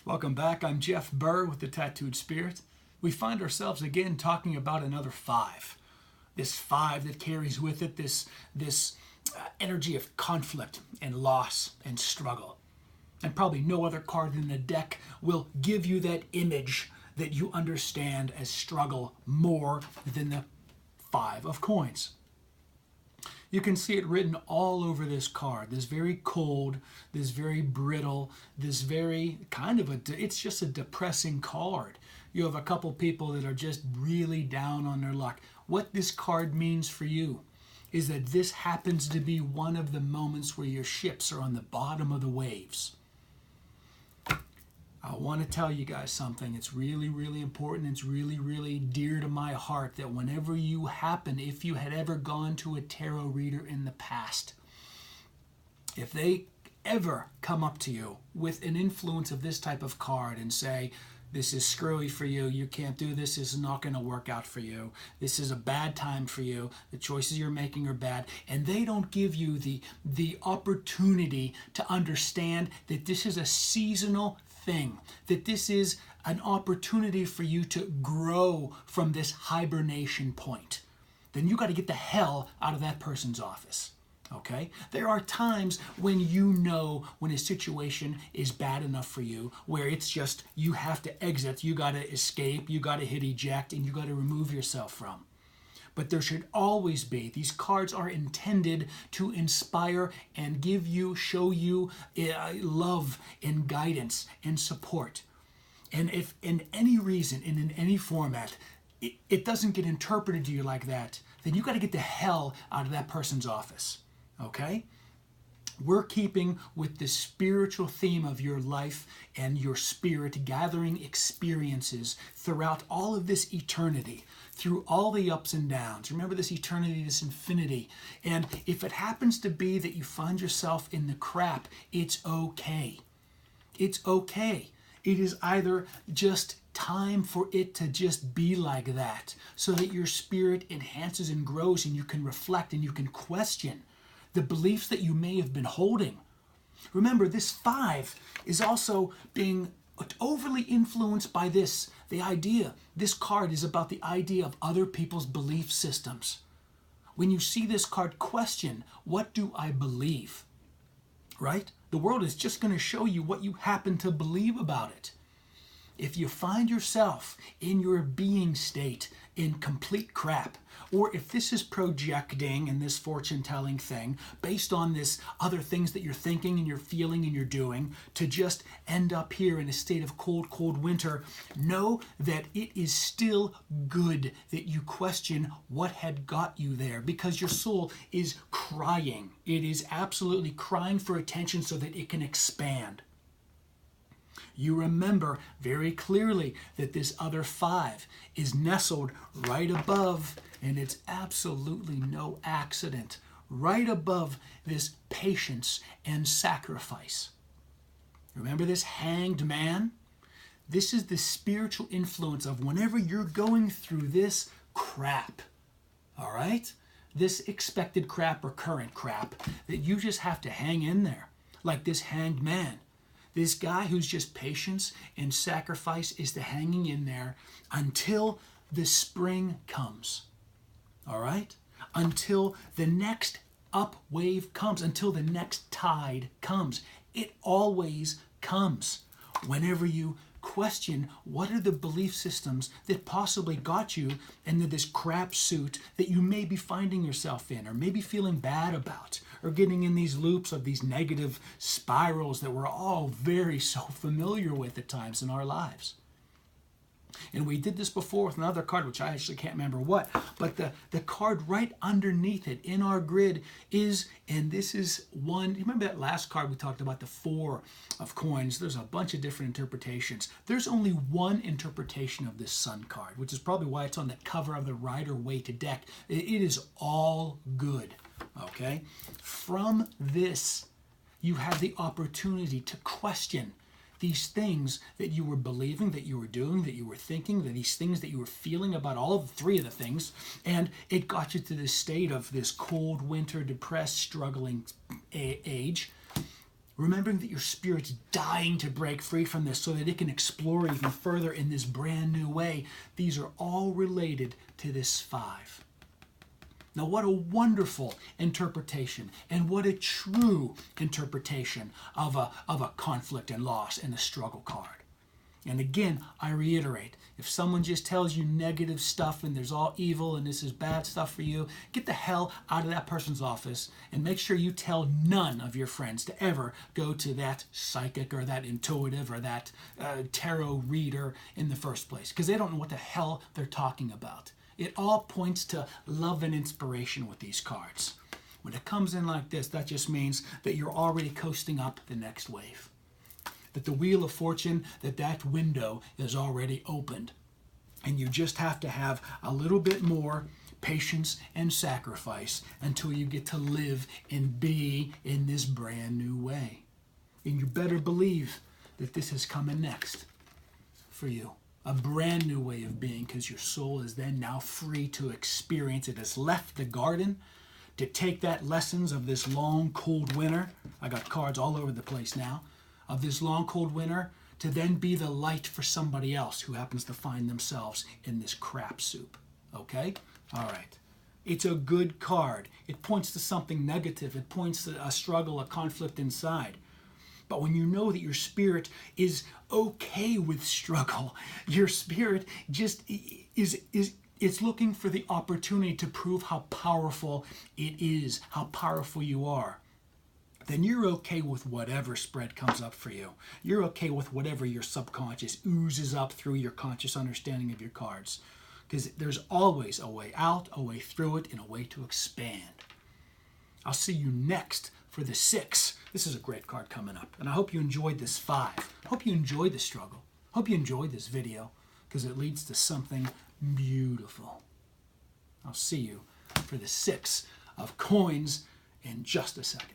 Welcome back. I'm Jeff Burr with the Tattooed Spirit. We find ourselves again talking about another five. This five that carries with it this energy of conflict and loss and struggle. And probably no other card in the deck will give you that image that you understand as struggle more than the five of coins. You can see it written all over this card. This very cold, this very brittle, this very it's just a depressing card. You have a couple people that are just really down on their luck. What this card means for you is that this happens to be one of the moments where your ships are on the bottom of the waves. I want to tell you guys something. It's really, really important. It's really, really dear to my heart that whenever you happen, if you had ever gone to a tarot reader in the past, if they ever come up to you with an influence of this type of card and say, this is screwy for you, you can't do this, this is not going to work out for you, this is a bad time for you, the choices you're making are bad, and they don't give you the opportunity to understand that this is a seasonal thing, that this is an opportunity for you to grow from this hibernation point, then you got to get the hell out of that person's office. Okay? There are times when you know when a situation is bad enough for you, where it's just you have to exit, you got to escape, you got to hit eject, and you got to remove yourself from. But there should always be, these cards are intended to inspire and give you, show you love and guidance and support. And if in any reason and in any format, it doesn't get interpreted to you like that, then you got to get the hell out of that person's office. Okay? We're keeping with the spiritual theme of your life and your spirit gathering experiences throughout all of this eternity, through all the ups and downs. Remember this eternity, this infinity. And if it happens to be that you find yourself in the crap, it's okay. It's okay. It is either just time for it to just be like that so that your spirit enhances and grows and you can reflect and you can question the beliefs that you may have been holding. Remember, this five is also being overly influenced by this. The idea, this card is about the idea of other people's belief systems. When you see this card, question, what do I believe? Right? The world is just going to show you what you happen to believe about it. If you find yourself in your being state in complete crap, or if this is projecting and this fortune-telling thing based on this other things that you're thinking and you're feeling and you're doing to just end up here in a state of cold, cold winter, know that it is still good that you question what had got you there, because your soul is crying. It is absolutely crying for attention so that it can expand. You remember very clearly that this other five is nestled right above, and it's absolutely no accident, right above this patience and sacrifice. Remember this hanged man? This is the spiritual influence of whenever you're going through this crap, all right? This expected crap or current crap that you just have to hang in there, like this hanged man. This guy who's just patience and sacrifice is the hanging in there until the spring comes. All right? Until the next up wave comes, until the next tide comes. It always comes. Whenever you question what are the belief systems that possibly got you into this crap suit that you may be finding yourself in, or maybe feeling bad about, or getting in these loops of these negative spirals that we're all very so familiar with at times in our lives. And we did this before with another card, which I actually can't remember what, but the card right underneath it in our grid is, and this is one, you remember that last card we talked about, the four of coins? There's a bunch of different interpretations. There's only one interpretation of this sun card, which is probably why it's on the cover of the Rider-Waite deck. It is all good, okay? From this, you have the opportunity to question these things that you were believing, that you were doing, that you were thinking, that these things that you were feeling about all of the three of the things, and it got you to this state of this cold winter, depressed, struggling age, Remembering that your spirit's dying to break free from this so that it can explore even further in this brand new way. These are all related to this 5. Now, what a wonderful interpretation, and what a true interpretation of a conflict and loss and a struggle card. And again, I reiterate, if someone just tells you negative stuff and there's all evil and this is bad stuff for you, get the hell out of that person's office and make sure you tell none of your friends to ever go to that psychic or that intuitive or that tarot reader in the first place, because they don't know what the hell they're talking about. It all points to love and inspiration with these cards. When it comes in like this, that just means that you're already coasting up the next wave. That the Wheel of Fortune, that window is already opened. And you just have to have a little bit more patience and sacrifice until you get to live and be in this brand new way. And you better believe that this is coming next for you. A brand new way of being, because your soul is then now free to experience. It has left the garden to take that lessons of this long, cold winter. I got cards all over the place now. Of this long, cold winter, to then be the light for somebody else who happens to find themselves in this crap soup. Okay? All right. It's a good card. It points to something negative. It points to a struggle, a conflict inside. But when you know that your spirit is okay with struggle, your spirit just it's looking for the opportunity to prove how powerful it is, how powerful you are, then you're okay with whatever spread comes up for you. You're okay with whatever your subconscious oozes up through your conscious understanding of your cards. Because there's always a way out, a way through it, and a way to expand. I'll see you next for the 6. This is a great card coming up. And I hope you enjoyed this 5. I hope you enjoyed the struggle. I hope you enjoyed this video, because it leads to something beautiful. I'll see you for the 6 of coins in just a second.